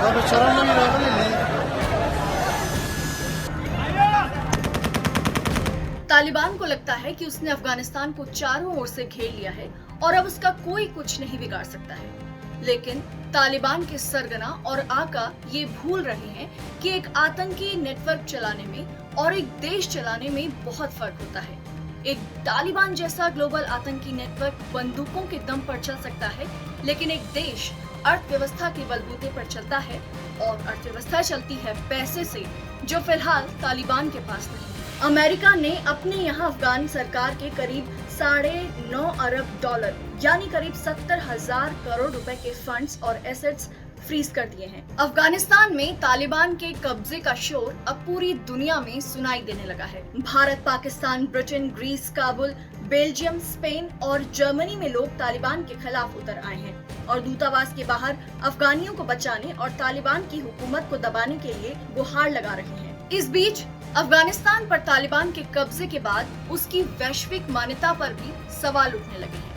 अब शर्म नहीं रहा नहीं। तालिबान को लगता है कि उसने अफगानिस्तान को चारों ओर से घेर लिया है और अब उसका कोई कुछ नहीं बिगाड़ सकता है। लेकिन तालिबान के सरगना और आका ये भूल रहे हैं कि एक आतंकी नेटवर्क चलाने में और एक देश चलाने में बहुत फर्क होता है। एक तालिबान जैसा ग्लोबल आतंकी नेटवर्क बंदूकों के दम पर चल सकता है, लेकिन एक देश अर्थव्यवस्था के बलबूते पर चलता है और अर्थव्यवस्था चलती है पैसे से, जो फिलहाल तालिबान के पास नहीं है। अमेरिका ने अपने यहाँ अफगान सरकार के करीब $9.5 अरब यानी करीब 70,000 करोड़ रुपए के फंड्स और एसेट्स फ्रीज कर दिए हैं। अफगानिस्तान में तालिबान के कब्जे का शोर अब पूरी दुनिया में सुनाई देने लगा है। Bharat, Pakistan, Britain, Greece, Kabul, Belgium, Spain और जर्मनी में लोग तालिबान के खिलाफ उतर आए हैं और दूतावास के बाहर अफगानियों को बचाने और तालिबान की हुकूमत को दबाने के लिए गुहार लगा रहे हैं। इस बीच अफगानिस्तान पर तालिबान के कब्जे के बाद उसकी वैश्विक मान्यता पर भी सवाल उठने लगे हैं।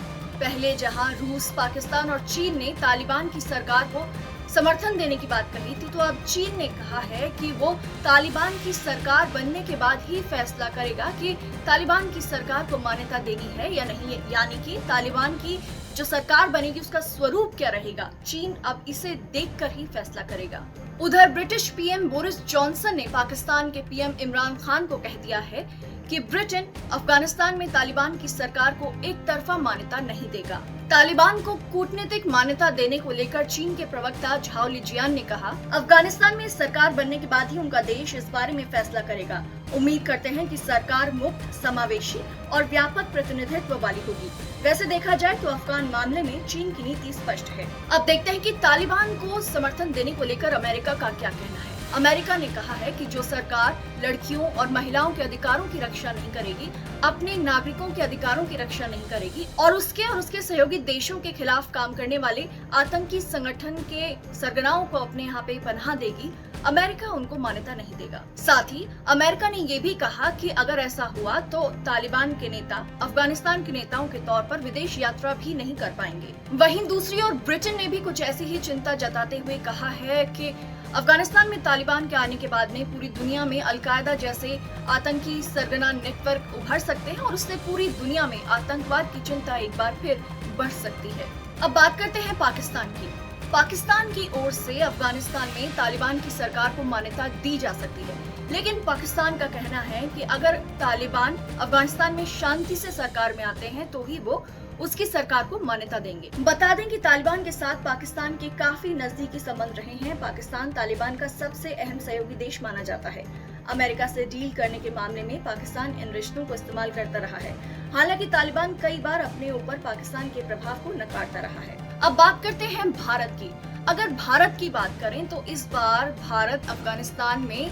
पहले जहां रूस, पाकिस्तान और चीन ने तालिबान की सरकार को समर्थन देने की बात कही थी, तो अब चीन ने कहा है कि वो तालिबान की सरकार बनने के बाद ही फैसला करेगा कि तालिबान की सरकार को मान्यता देनी है या नहीं, यानी कि तालिबान की जो सरकार बनेगी उसका स्वरूप क्या रहेगा, चीन अब इसे देखकर ही फैसला करेगा। उधर ब्रिटिश पीएम बोरिस जॉनसन ने पाकिस्तान के पीएम इमरान खान को कह दिया है कि ब्रिटेन अफगानिस्तान में तालिबान की सरकार को एक तरफा मान्यता नहीं देगा। तालिबान को कूटनीतिक मान्यता देने को लेकर चीन के प्रवक्ता झाओ लिजियान ने कहा, अफगानिस्तान में सरकार बनने के बाद ही उनका देश इस बारे में फैसला करेगा। उम्मीद करते हैं कि सरकार मुक्त, समावेशी और व्यापक प्रतिनिधित्व वाली होगी। वैसे देखा जाए तो अफगान मामले में चीन की नीति स्पष्ट है। अब देखते हैं कि तालिबान को समर्थन देने को लेकर अमेरिका का क्या कहना है। अमेरिका ने कहा है कि जो सरकार लड़कियों और महिलाओं के अधिकारों की रक्षा नहीं करेगी, अपने नागरिकों के अधिकारों की रक्षा नहीं करेगी और उसके सहयोगी देशों के खिलाफ काम करने वाले आतंकी संगठन के सरगनाओं को अपने यहाँ पे पनाह देगी, अमेरिका उनको मान्यता नहीं देगा। साथ ही अमेरिका ने ये भी कहा कि अगर ऐसा हुआ तो तालिबान के नेता अफगानिस्तान के नेताओं के तौर पर विदेश यात्रा भी नहीं कर पाएंगे। वहीं दूसरी ओर ब्रिटेन ने भी कुछ ऐसी ही चिंता जताते हुए कहा है कि अफगानिस्तान में तालिबान के आने के बाद में पूरी दुनिया में अलकायदा जैसे आतंकी सरगना नेटवर्क उभर सकते हैं और उससे पूरी दुनिया में आतंकवाद की चिंता एक बार फिर बढ़ सकती है। अब बात करते हैं पाकिस्तान की। पाकिस्तान की ओर से अफगानिस्तान में तालिबान की सरकार को मान्यता दी जा सकती है, लेकिन पाकिस्तान का कहना है कि अगर तालिबान अफगानिस्तान में शांति से सरकार में आते हैं तो ही वो उसकी सरकार को मान्यता देंगे। बता दें कि तालिबान के साथ पाकिस्तान के काफी नजदीकी संबंध रहे हैं। पाकिस्तान तालिबान का सबसे अहम सहयोगी देश माना जाता है। अमेरिका से डील करने के मामले में पाकिस्तान इन रिश्तों को इस्तेमाल करता रहा है। हालांकि तालिबान कई बार अपने ऊपर पाकिस्तान के प्रभाव को नकारता रहा है। अब बात करते हैं भारत की। अगर भारत की बात करें तो इस बार भारत अफगानिस्तान में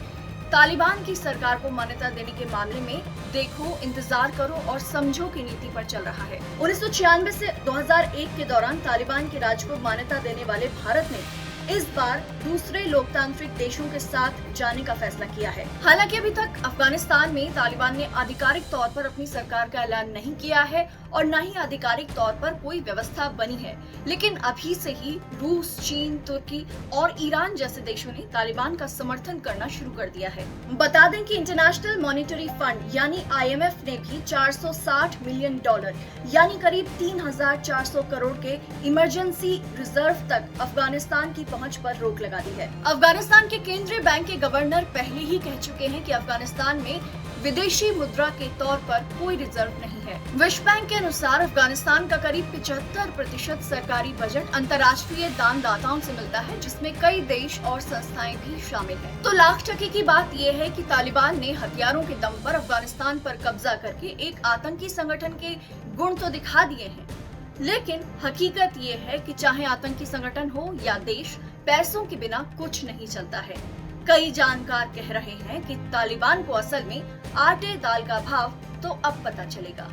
तालिबान की सरकार को मान्यता देने के मामले में देखो, इंतजार करो और समझो की नीति पर चल रहा है। 1996 से 2001 के दौरान तालिबान के राज को मान्यता देने वाले भारत ने इस बार दूसरे लोकतांत्रिक देशों के साथ जाने का फैसला किया है। हालांकि अभी तक अफगानिस्तान में तालिबान ने आधिकारिक तौर पर अपनी सरकार का ऐलान नहीं किया है और न ही आधिकारिक तौर पर कोई व्यवस्था बनी है, लेकिन अभी से ही रूस, चीन, तुर्की और ईरान जैसे देशों ने तालिबान का समर्थन करना शुरू कर दिया है। बता दें कि इंटरनेशनल मॉनेटरी फंड यानी IMF ने भी $460 मिलियन यानी करीब 3,400 करोड़ के इमरजेंसी रिजर्व तक अफगानिस्तान की पहुंच पर रोक लगा दी है। अफगानिस्तान के केंद्रीय बैंक के गवर्नर पहले ही कह चुके हैं कि अफगानिस्तान में विदेशी मुद्रा के तौर पर कोई रिजर्व नहीं है। विश्व बैंक के अनुसार अफगानिस्तान का करीब 75% सरकारी बजट अंतर्राष्ट्रीय दानदाताओं से मिलता है, जिसमें कई देश और संस्थाएं भी शामिल हैं। तो लाख टके की बात यह है कि तालिबान ने हथियारों के दम पर अफगानिस्तान पर कब्जा करके एक आतंकी संगठन के गुण तो दिखा दिए हैं, लेकिन हकीकत ये है कि चाहे आतंकी संगठन हो या देश, पैसों के बिना कुछ नहीं चलता है। कई जानकार कह रहे हैं कि तालिबान को असल में आटे दाल का भाव तो अब पता चलेगा।